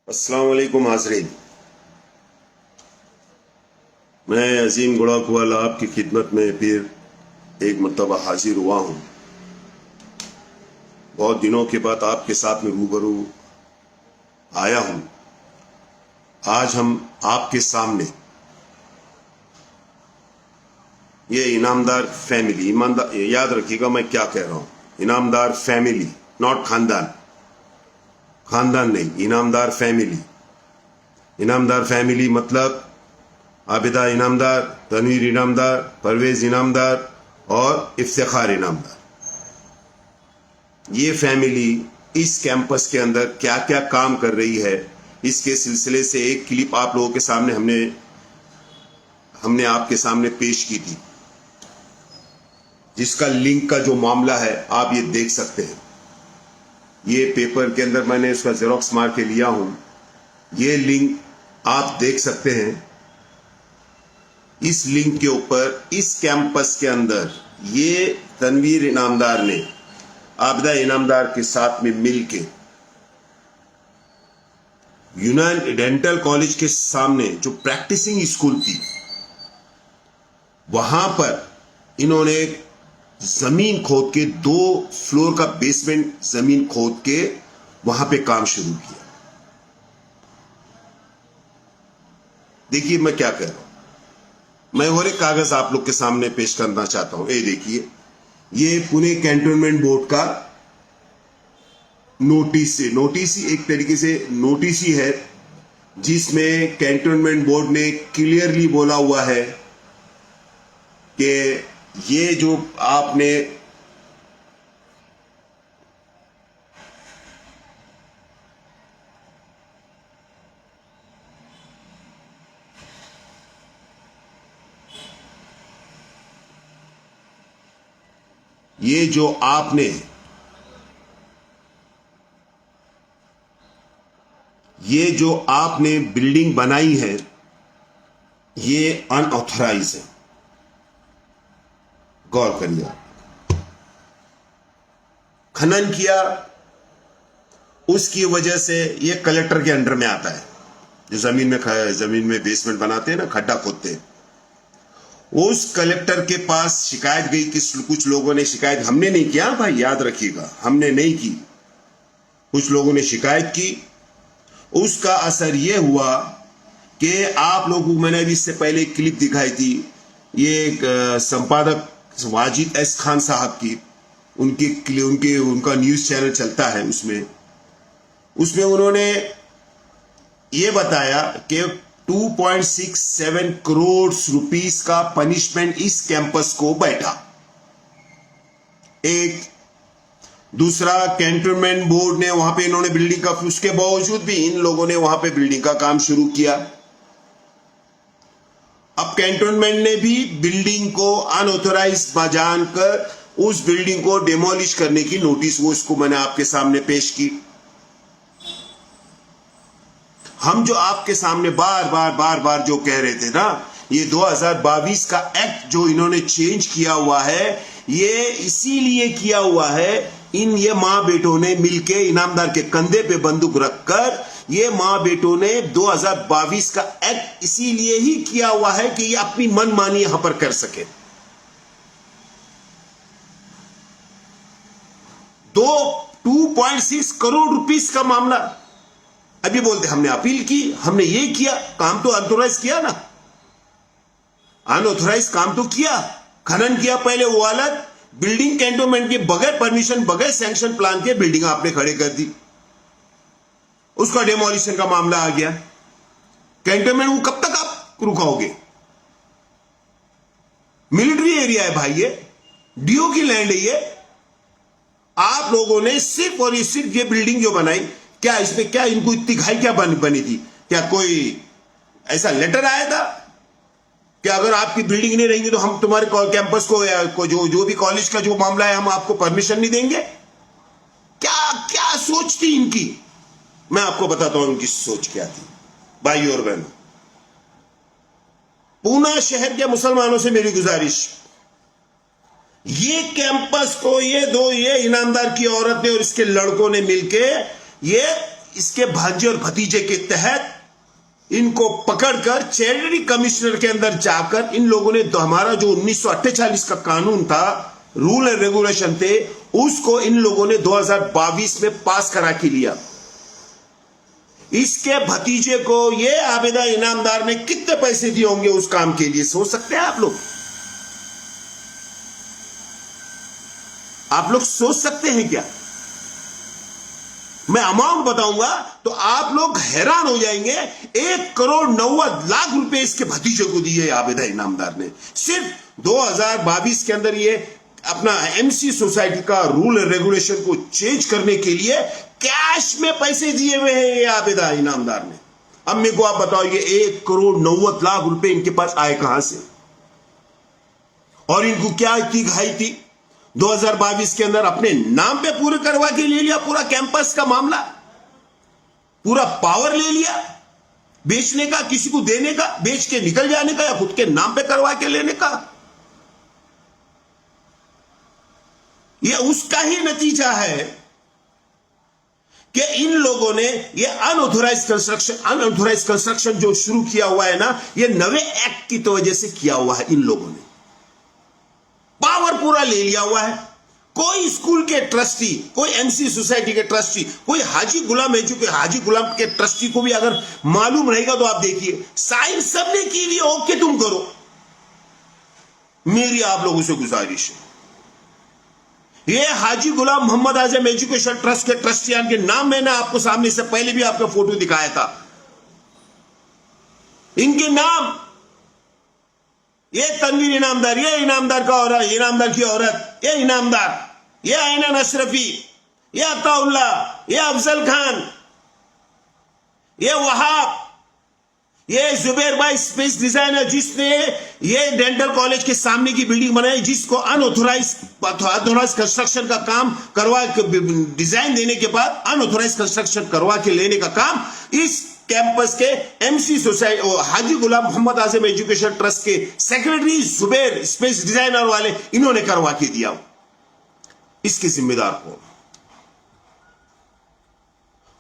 अस्सलाम वालेकुम हाज़रीन। मैं अजीम गुड़ाकवाल आपकी खिदमत में फिर एक मरतबा हाजिर हुआ हूँ। बहुत दिनों के बाद आपके साथ में रूबरू आया हूँ। आज हम आपके सामने ये इनामदार फैमिली, ईमानदार, याद रखिएगा मैं क्या कह रहा हूँ, इनामदार फैमिली, नॉट खानदान, खानदान नहीं, इनामदार फैमिली। इनामदार फैमिली मतलब आबिदा इनामदार, तनवीर इनामदार, परवेज इनामदार और इफ्तिखार इनामदार। ये फैमिली इस कैंपस के अंदर क्या क्या काम कर रही है, इसके सिलसिले से एक क्लिप आप लोगों के सामने हमने आपके सामने पेश की थी, जिसका लिंक का जो मामला है आप ये देख सकते हैं। ये पेपर के अंदर मैंने उसका जेरोक्स मार के लिया हूं। ये लिंक आप देख सकते हैं। इस लिंक के ऊपर इस कैंपस के अंदर ये तनवीर इनामदार ने आबिदा इनामदार के साथ में मिलके यूनान डेंटल कॉलेज के सामने जो प्रैक्टिसिंग स्कूल थी, वहां पर इन्होंने जमीन खोद के 2 फ्लोर का बेसमेंट जमीन खोद के वहां पे काम शुरू किया। देखिए मैं क्या कह रहा हूं। मैं और एक कागज आप लोग के सामने पेश करना चाहता हूं। ये देखिए, ये पुणे कैंटोनमेंट बोर्ड का नोटिस है। नोटिस ही एक तरीके से नोटिस ही है, जिसमें कैंटोनमेंट बोर्ड ने क्लियरली बोला हुआ है कि ये जो आपने ये जो आपने बिल्डिंग बनाई है, ये अनऑथराइज है। गौर करिए, खनन किया, उसकी वजह से ये कलेक्टर के अंडर में आता है। जो जमीन में बेसमेंट बनाते हैं ना, खड्डा खोदते हैं, उस कलेक्टर के पास शिकायत गई कि कुछ लोगों ने शिकायत, हमने नहीं किया भाई, याद रखिएगा, हमने नहीं की, कुछ लोगों ने शिकायत की। उसका असर यह हुआ कि आप लोगों को मैंने अभी इससे पहले एक क्लिप दिखाई थी, ये एक संपादक वाजिद एस खान साहब की, उनका न्यूज चैनल चलता है, उसमें उन्होंने ये बताया कि 2.67 करोड़ रुपीस का पनिशमेंट इस कैंपस को बैठा। एक दूसरा, कैंटोनमेंट बोर्ड ने वहां पे इन्होंने बिल्डिंग का, उसके बावजूद भी इन लोगों ने वहां पे बिल्डिंग का काम शुरू किया। अब कैंटोनमेंट ने भी बिल्डिंग को अनऑथराइज जानकर उस बिल्डिंग को डेमोलिश करने की नोटिस, वो इसको मैंने आपके सामने पेश की। हम जो आपके सामने बार बार जो कह रहे थे ना, ये 2022 का एक्ट जो इन्होंने चेंज किया हुआ है, ये इसीलिए किया हुआ है, ये मां बेटों ने मिलके इनामदार के कंधे पे बंदूक रखकर, ये मां बेटों ने 2022 का एक्ट इसीलिए ही किया हुआ है कि ये अपनी मनमानी यहां पर कर सके। 2.6 करोड़ रुपीस का मामला। अभी बोलते हमने अपील की, हमने ये किया, काम तो अनऑथराइज किया ना, अनऑथराइज काम तो किया, खनन किया पहले, वो अलग, बिल्डिंग कैंटोनमेंट के बगैर परमिशन, बगैर सैंक्शन प्लान के बिल्डिंग आपने खड़े कर दी, उसका डेमोलिशन का मामला आ गया। कैंटोनमेंट को कब तक आप रुकाओगे? मिलिट्री एरिया है भाई, ये डीओ की लैंड है ये। आप लोगों ने सिर्फ और सिर्फ ये बिल्डिंग जो बनाई, क्या इसमें क्या इनको इतनी घाई क्या बनी थी? क्या कोई ऐसा लेटर आया था कि अगर आपकी बिल्डिंग नहीं रहेंगी तो हम तुम्हारे कैंपस को जो भी कॉलेज का जो मामला है, हम आपको परमिशन नहीं देंगे? क्या सोच थी इनकी? मैं आपको बताता हूं इनकी सोच क्या थी। भाई और बहनों, पूना शहर के मुसलमानों से मेरी गुजारिश, ये कैंपस को ये इनामदार की औरत ने और इसके लड़कों ने मिलके ये इसके भांजे और भतीजे के तहत इनको पकड़कर चैरिटी कमिश्नर के अंदर जाकर इन लोगों ने हमारा जो 1948 का कानून था, रूल एंड रेगुलेशन थे, उसको इन लोगों ने 2022 में पास करा के लिया। इसके भतीजे को ये आबिदा इनामदार ने कितने पैसे दिए होंगे उस काम के लिए, सोच सकते हैं आप लोग? आप लोग सोच सकते हैं क्या? मैं अमाउंट बताऊंगा तो आप लोग हैरान हो जाएंगे। 1,90,00,000 रुपए इसके भतीजे को दिए आबिदा इनामदार ने, सिर्फ 2022 के अंदर। ये अपना एमसी सोसाइटी का रूल एंड रेगुलेशन को चेंज करने के लिए कैश में पैसे दिए हुए हैं ये आबिदा इनामदार ने। अब मेरे को आप बताओ, ये 1,90,00,000 रुपए इनके पास आए कहां से? और इनको क्या इतनी घाई थी 2022 के अंदर अपने नाम पे पूरे करवा के ले लिया पूरा कैंपस का मामला, पूरा पावर ले लिया बेचने का, किसी को देने का, बेच के निकल जाने का, या खुद के नाम पे करवा के लेने का। यह उसका ही नतीजा है कि इन लोगों ने ये अनऑथोराइज कंस्ट्रक्शन जो शुरू किया हुआ है ना, ये नवे एक्ट की तो वजह से किया हुआ है। इन लोगों ने पावर पूरा ले लिया हुआ है। कोई स्कूल के ट्रस्टी, कोई एमसी सोसाइटी के ट्रस्टी, कोई हाजी गुलाम के ट्रस्टी को भी अगर मालूम रहेगा तो आप देखिए, साइन सबने की हुई, ओके तुम करो। मेरी आप लोगों से गुजारिश है, ये हाजी गुलाम मोहम्मद आजम एजुकेशन ट्रस्ट के ट्रस्टियान के नाम मैंने आपको सामने से पहले भी आपका फोटो दिखाया था। इनके नाम, ये तनवीर इनामदार, ये इनामदार का औरत, इनामदार की औरत, ये इनामदार, ये आयना अशरफी, ये अताउल्ला, ये अफजल खान, ये वहाब, ये जुबैर भाई स्पेस डिजाइनर जिसने ये डेंटल कॉलेज के सामने की बिल्डिंग बनाई, जिसको अनऑथोराइज कंस्ट्रक्शन का काम करवा, डिजाइन देने के बाद अनऑथोराइज कंस्ट्रक्शन करवा के लेने का काम इस कैंपस के एमसी सोसाइटी हाजी गुलाम मोहम्मद आजम एजुकेशन ट्रस्ट के सेक्रेटरी जुबैर स्पेस डिजाइनर वाले, इन्होंने करवा के दिया। इसके जिम्मेदार को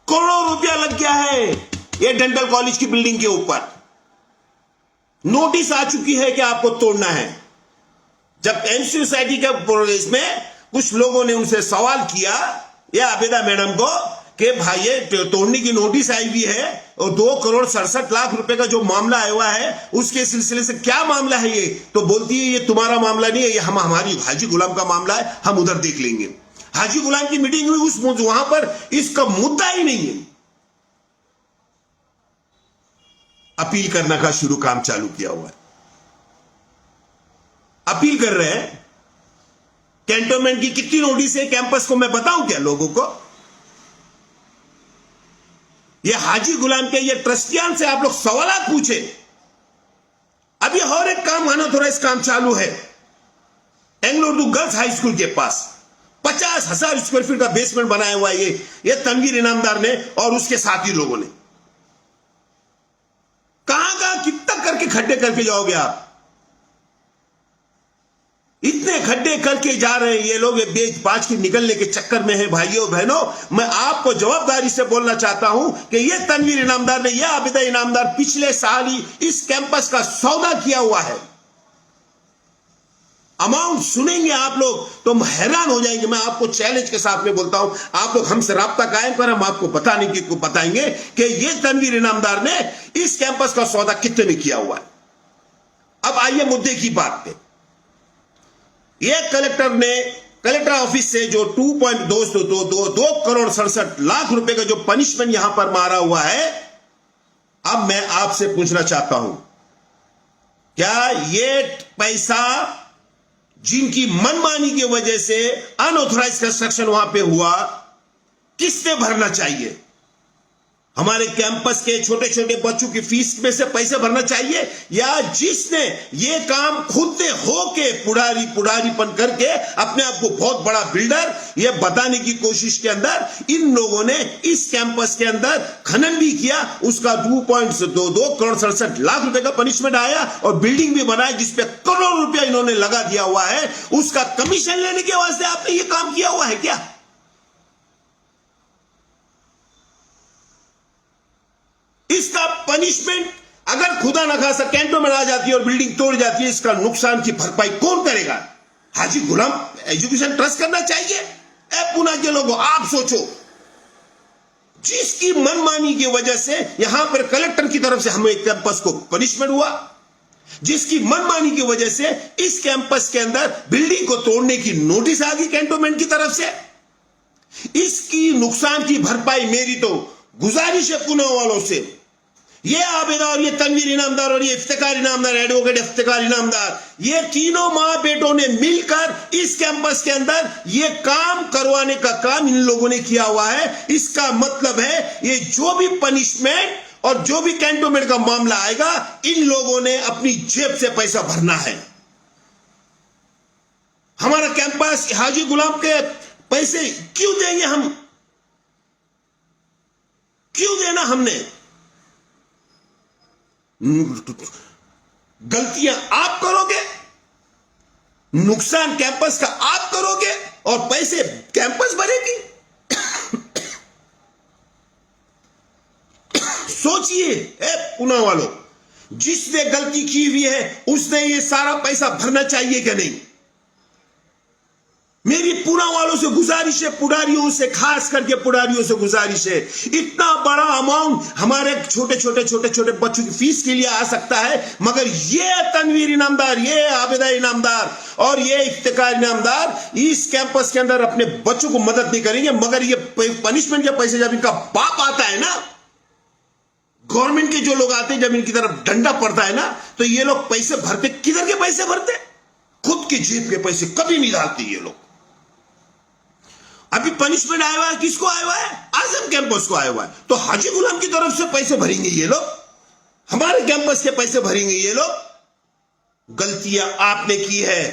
करोड़ों रुपया लग गया है ये डेंटल कॉलेज की बिल्डिंग के ऊपर। नोटिस आ चुकी है कि आपको तोड़ना है। जब एमसी सोसाइटी के प्रोग्रेस में कुछ लोगों ने उनसे सवाल किया या आबिदा मैडम को कि भाई ये तोड़ने की नोटिस आई हुई है और 2,67,00,000 रुपए का जो मामला आया हुआ है उसके सिलसिले से क्या मामला है ये, तो बोलती है ये तुम्हारा मामला नहीं है, ये हमारी हाजी गुलाम का मामला है, हम उधर देख लेंगे। हाजी गुलाम की मीटिंग हुई, उस वहां पर इसका मुद्दा ही नहीं है। अपील करने का शुरू काम चालू किया हुआ है। अपील कर रहे हैं। कैंटोनमेंट की कितनी नोटिस है कैंपस को मैं बताऊं क्या लोगों को? ये हाजी गुलाम के ये ट्रस्टियान से आप लोग सवाल पूछे। अभी और एक काम अनऑथोराइज काम चालू है Anglo Urdu girls high school के पास। 50,000 स्क्वायर फीट का बेसमेंट बनाया हुआ है ये तनवीर इनामदार ने और उसके साथी लोगों ने। कहां कितना करके खड्डे करके जाओगे आप? इतने खड्डे करके जा रहे हैं ये लोग, बेच बाज के निकलने के चक्कर में है। भाइयों बहनों, मैं आपको जवाबदारी से बोलना चाहता हूं कि ये तनवीर इनामदार ने, यह आबिदा इनामदार पिछले साल ही इस कैंपस का सौदा किया हुआ है। अमाउंट सुनेंगे आप लोग तो हैरान हो जाएंगे। मैं आपको चैलेंज के साथ में बोलता हूं, आप लोग हमसे राब्ता कायम करें, हम आपको बताएंगे कि ये तनवीर इनामदार ने इस कैंपस का सौदा कितने में किया हुआ है। अब आइए मुद्दे की बात पे। ये कलेक्टर ऑफिस से जो 2,67,00,000 रुपए का जो पनिशमेंट यहां पर मारा हुआ है, अब मैं आपसे पूछना चाहता हूं, क्या ये पैसा जिनकी मनमानी की वजह से अनऑथोराइज कंस्ट्रक्शन वहां पे हुआ, किसने भरना चाहिए? हमारे कैंपस के छोटे छोटे बच्चों की फीस में से पैसे भरना चाहिए, या जिसने ये काम खुद से होके पुढ़ारीपन करके अपने आप को बहुत बड़ा बिल्डर ये बताने की कोशिश के अंदर इन लोगों ने इस कैंपस के अंदर खनन भी किया, उसका 2,67,00,000 रुपए का पनिशमेंट आया और बिल्डिंग भी बनाया जिसपे करोड़ रुपया इन्होंने लगा दिया हुआ है। उसका कमीशन लेने के वास्ते आपने ये काम किया हुआ है क्या? पनिशमेंट, अगर खुदा न खासा कैंटोनमेंट आ जाती है और बिल्डिंग तोड़ जाती है, इसका नुकसान की भरपाई कौन करेगा? हाजी गुलाम एजुकेशन ट्रस्ट करना चाहिए? पुणे के लोगों, आप सोचो, जिसकी मनमानी की वजह से यहां पर कलेक्टर की तरफ से हमें कैंपस को पनिशमेंट हुआ, जिसकी मनमानी की वजह से इस कैंपस के अंदर बिल्डिंग को तोड़ने की नोटिस आ गई कैंटोनमेंट की तरफ से, इसकी नुकसान की भरपाई मेरी तो गुजारिश है पुणे वालों से, ये आबिदा और ये तनवीर इनामदार और ये इफ्तिकार इनामदार, एडवोकेट इफ्तिकार इनामदार, ये तीनों मां बेटों ने मिलकर इस कैंपस के अंदर ये काम करवाने का काम इन लोगों ने किया हुआ है। इसका मतलब है ये जो भी पनिशमेंट और जो भी कैंटोनमेंट का मामला आएगा, इन लोगों ने अपनी जेब से पैसा भरना है। हमारा कैंपस हाजी गुलाम के पैसे क्यों देंगे हम? क्यों देना हमने? गलतियां आप करोगे, नुकसान कैंपस का आप करोगे और पैसे कैंपस भरेगी। सोचिए पुणे वालों, जिसने गलती की हुई है उसने ये सारा पैसा भरना चाहिए क्या नहीं? मेरी पुणे वालों से गुजारिश है, पुडारियों से, खास करके पुडारियों से गुजारिश है, इतना बड़ा अमाउंट हमारे छोटे छोटे बच्चों की फीस के लिए आ सकता है, मगर ये तनवीर इनामदार, ये आबिदा इनामदार और ये इफ्तिकार इनामदार इस कैंपस के अंदर अपने बच्चों को मदद नहीं करेंगे। मगर ये पनिशमेंट के पैसे जब इनका बाप आता है ना, गवर्नमेंट के जो लोग आते हैं, जब इनकी तरफ डंडा पड़ता है ना, तो ये लोग पैसे भरते, किधर के पैसे भरते? खुद की जेब के पैसे कभी नहीं डालते ये लोग। अभी पनिशमेंट आया हुआ है, किसको आया हुआ है? आजम कैंपस को आया हुआ है। तो हाजी गुलाम की तरफ से पैसे भरेंगे ये लोग, हमारे कैंपस के पैसे भरेंगे ये लोग। गलतियां आपने की है।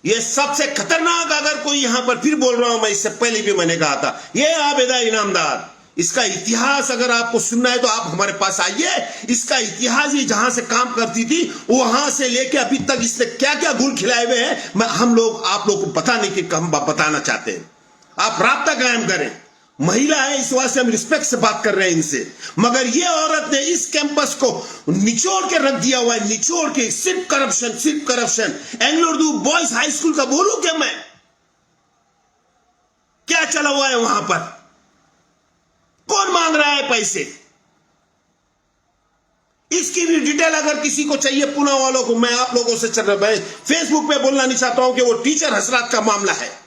ये सबसे खतरनाक, अगर कोई यहां पर, फिर बोल रहा हूं मैं, इससे पहले भी मैंने कहा था, ये आबिदा इनामदार, इसका इतिहास अगर आपको सुनना है तो आप हमारे पास आइए। इसका इतिहास, ये जहां से काम करती थी वहां से लेके अभी तक इसने क्या क्या गुल खिलाए हुए हैं, हम लोग आप लोग को बताने की हम बताना चाहते हैं। आप राब्ता कायम करें। महिला है, इस वास्ते हम रिस्पेक्ट से बात कर रहे हैं इनसे, मगर ये औरत ने इस कैंपस को निचोड़ के रख दिया हुआ है, निचोड़ के। सिर्फ करप्शन, सिर्फ corruption. Anglo Urdu boys high school का बोलूं क्या मैं? क्या चला हुआ है वहां पर? कौन मांग रहा है पैसे? इसकी भी डिटेल अगर किसी को चाहिए पुणे वालों को, मैं आप लोगों से चल रहा, मैं फेसबुक पे बोलना नहीं चाहता हूं कि वो टीचर हसरात का मामला है।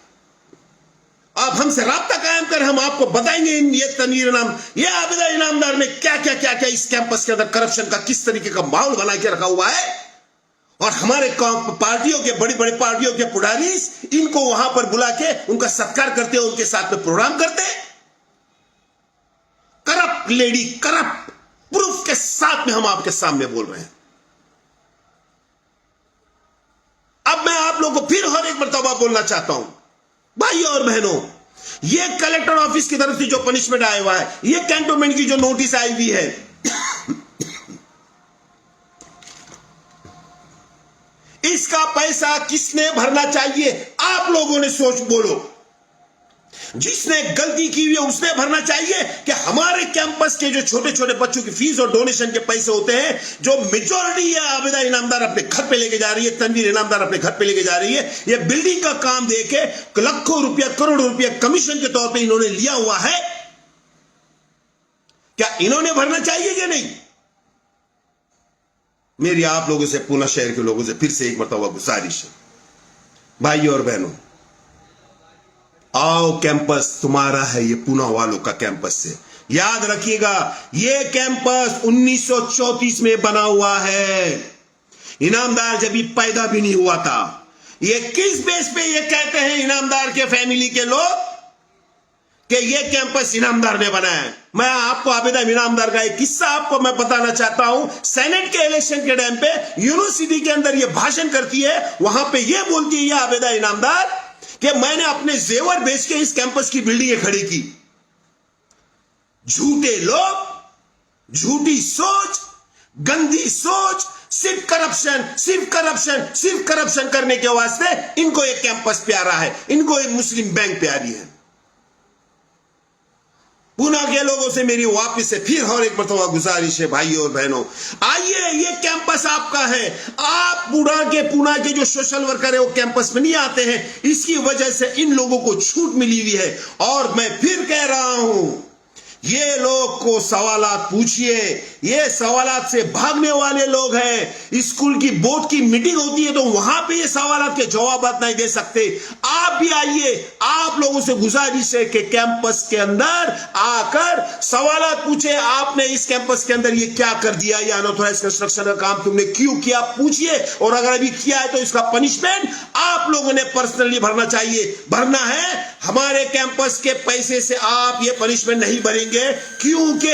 आप हमसे राब्ता कायम करें, हम आपको बताएंगे ये तनवीर इनाम, ये आबिदा इनामदार ने क्या इस कैंपस के अंदर करप्शन का किस तरीके का माहौल बना के रखा हुआ है। और हमारे पार्टियों के, बड़ी बड़ी पार्टियों के पुडारी इनको वहां पर बुला के उनका सत्कार करते हैं, उनके साथ में प्रोग्राम करते हैं। करप्ट लेडी, करप्ट प्रूफ के साथ में हम आपके सामने बोल रहे हैं। अब मैं आप लोगों को फिर हर एक मर्तबा बोलना चाहता हूं, भाइयों और बहनों, ये कलेक्टर ऑफिस की तरफ से जो पनिशमेंट आया हुआ है, ये कैंटोनमेंट की जो नोटिस आई हुई है, इसका पैसा किसने भरना चाहिए? आप लोगों ने सोच बोलो। जिसने गलती की हुई है उसने भरना चाहिए कि हमारे कैंपस के जो छोटे छोटे बच्चों की फीस और डोनेशन के पैसे होते हैं, जो मेजॉरिटी है आबिदा इनामदार अपने घर पे लेके जा रही है, तनवीर इनामदार अपने घर पे लेके जा रही है, ये बिल्डिंग का काम देके लाखों रुपया, करोड़ों रुपया कमीशन के तौर पे इन्होंने लिया हुआ है, क्या इन्होंने भरना चाहिए कि नहीं? मेरी आप लोगों से, पुणे शहर के लोगों से फिर से एक मरतबा गुजारिश है, भाइयों और बहनों, आओ, कैंपस तुम्हारा है, ये पुणे वालों का कैंपस है। याद रखिएगा, ये कैंपस 1934 में बना हुआ है। इनामदार जब पैदा भी नहीं हुआ था। ये किस बेस पे ये कहते हैं इनामदार के फैमिली के लोग कि ये कैंपस इनामदार ने बनाया है? मैं आपको आबिदा इनामदार का एक किस्सा आपको मैं बताना चाहता हूं। सेनेट के इलेक्शन के टाइम पे यूनिवर्सिटी के अंदर ये भाषण करती है, वहां पे ये बोलती है ये आबिदा इनामदार कि मैंने अपने जेवर बेच के इस कैंपस की बिल्डिंगें खड़ी की। झूठे लोग, झूठी सोच, गंदी सोच, सिर्फ करप्शन, सिर्फ करप्शन, सिर्फ करप्शन करने के वास्ते इनको एक कैंपस प्यारा है, इनको एक मुस्लिम बैंक प्यारी है। पुणे के लोगों से मेरी वापस से फिर और एक मरतबा गुजारिश है भाइयों और बहनों, आइए, ये कैंपस आपका है। आप पूना के जो सोशल वर्कर है वो कैंपस में नहीं आते हैं, इसकी वजह से इन लोगों को छूट मिली हुई है। और मैं फिर कह रहा हूं, ये लोग को सवालात पूछिए, ये सवालात से भागने वाले लोग हैं। स्कूल की बोर्ड की मीटिंग होती है तो वहां पे ये सवालात के जवाब नहीं दे सकते। आप भी आइए, आप लोगों से गुजारिश है कि कैंपस के अंदर आकर सवालात पूछे, आपने इस कैंपस के अंदर ये क्या कर दिया, ये अनऑथराइज्ड कंस्ट्रक्शन का काम तुमने क्यों किया, पूछिए। और अगर अभी किया है तो इसका पनिशमेंट आप लोगों ने पर्सनली भरना चाहिए, भरना है। हमारे कैंपस के पैसे से आप ये पनिशमेंट नहीं भरेंगे, क्योंकि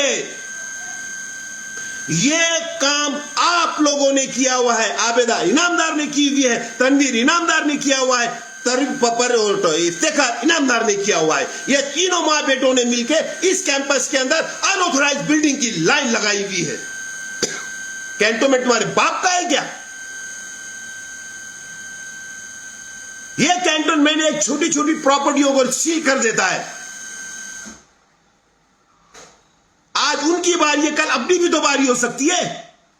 ये काम आप लोगों ने किया हुआ है। आबेदा इनामदार ने की हुई है, तनवीर इनामदार ने किया हुआ है, इफ्तिखार इनामदार ने किया हुआ है। ये तीनों माँ बेटों ने मिलकर इस कैंपस के अंदर अनऑथराइज्ड बिल्डिंग की लाइन लगाई हुई है। कैंटोनमेंट तुम्हारे बाप का है क्या? ये कैंटोनमेंट एक छोटी छोटी प्रॉपर्टियों को सील कर देता है। आज उनकी बारी है, कल अपनी भी तो बारी हो सकती है।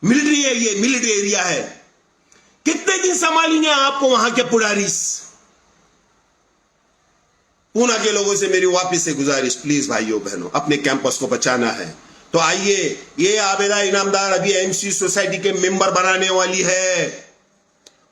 मिलिट्री है, ये मिलिट्री एरिया है। कितने दिन संभालेंगे आपको वहां के पुजारीस? पूना के लोगों से मेरी वापस से गुजारिश, प्लीज भाइयों बहनों, अपने कैंपस को बचाना है तो आइए। ये आबेदा इनामदार अभी एमसी सोसाइटी के मेंबर बनाने वाली है।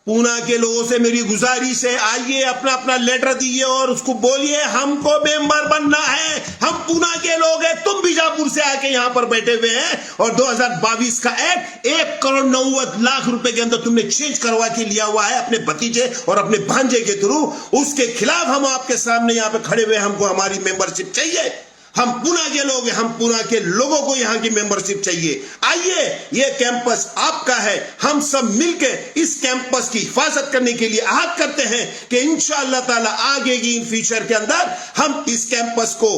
पूना के लोगों से मेरी गुजारिश है, आइए, अपना अपना लेटर दीजिए और उसको बोलिए हमको मेंबर बनना है। हम पूना के लोग हैं, तुम बीजापुर से आके यहां पर बैठे हुए हैं और 2022 का एक्ट 1,90,00,000 रुपए के अंदर तुमने चेंज करवा के लिया हुआ है अपने भतीजे और अपने भांजे के थ्रू। उसके खिलाफ हम आपके सामने यहां पे खड़े हुए, हमको हमारी मेंबरशिप चाहिए। हम पूना के लोग हैं, हम पूना के लोगों को यहां की मेंबरशिप चाहिए। आइए, ये कैंपस आपका है। हम सब मिलकर इस कैंपस की हिफाजत करने के लिए आहद करते हैं कि इंशाअल्लाह ताला आगे की इन फ्यूचर के अंदर हम इस कैंपस को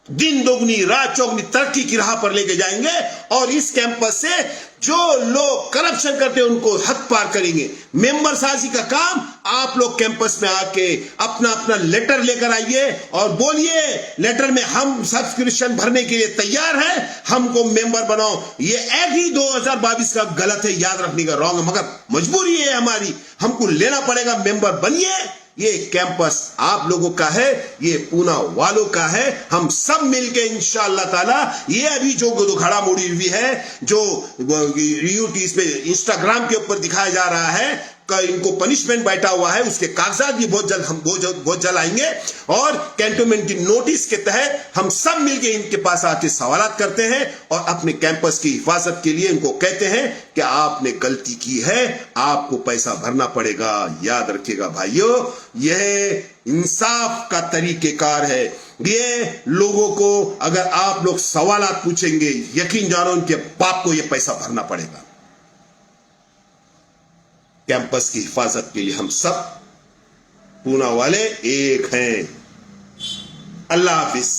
दिन दोगुनी रात चौगुनी तरक्की की राह पर लेके जाएंगे और इस कैंपस से जो लोग करप्शन करते हैं उनको हद पार करेंगे। मेंबर साजी का काम आप लोग कैंपस में आके अपना अपना लेटर लेकर आइए और बोलिए लेटर में हम सब्सक्रिप्शन भरने के लिए तैयार हैं, हमको मेंबर बनाओ। ये एक्ट ही 2022 का गलत है, याद रखने का, रॉन्ग है, मगर मजबूरी है हमारी, हमको लेना पड़ेगा। मेंबर बनिए, ये कैंपस आप लोगों का है, ये पूना वालों का है। हम सब मिलके इंशाअल्लाह ताला ये अभी जो घड़ा मुड़ी हुई है, जो यूट्यूब पे इंस्टाग्राम के ऊपर दिखाया जा रहा है, इनको पनिशमेंट बैठा हुआ है, उसके कागजात भी बहुत जल्द आएंगे। और कैंटोनमेंट की नोटिस के तहत हम सब मिलके इनके पास आके सवालात करते हैं और अपने कैंपस की हिफाजत के लिए इनको कहते हैं कि आपने गलती की है, आपको पैसा भरना पड़ेगा। याद रखिएगा भाइयों, यह इंसाफ का तरीकेकार है। ये लोगों को अगर आप लोग सवालात पूछेंगे, यकीन जानो उनके बाप को यह पैसा भरना पड़ेगा। कैंपस की हिफाजत के लिए हम सब पूना वाले एक हैं। अल्लाह हाफिज।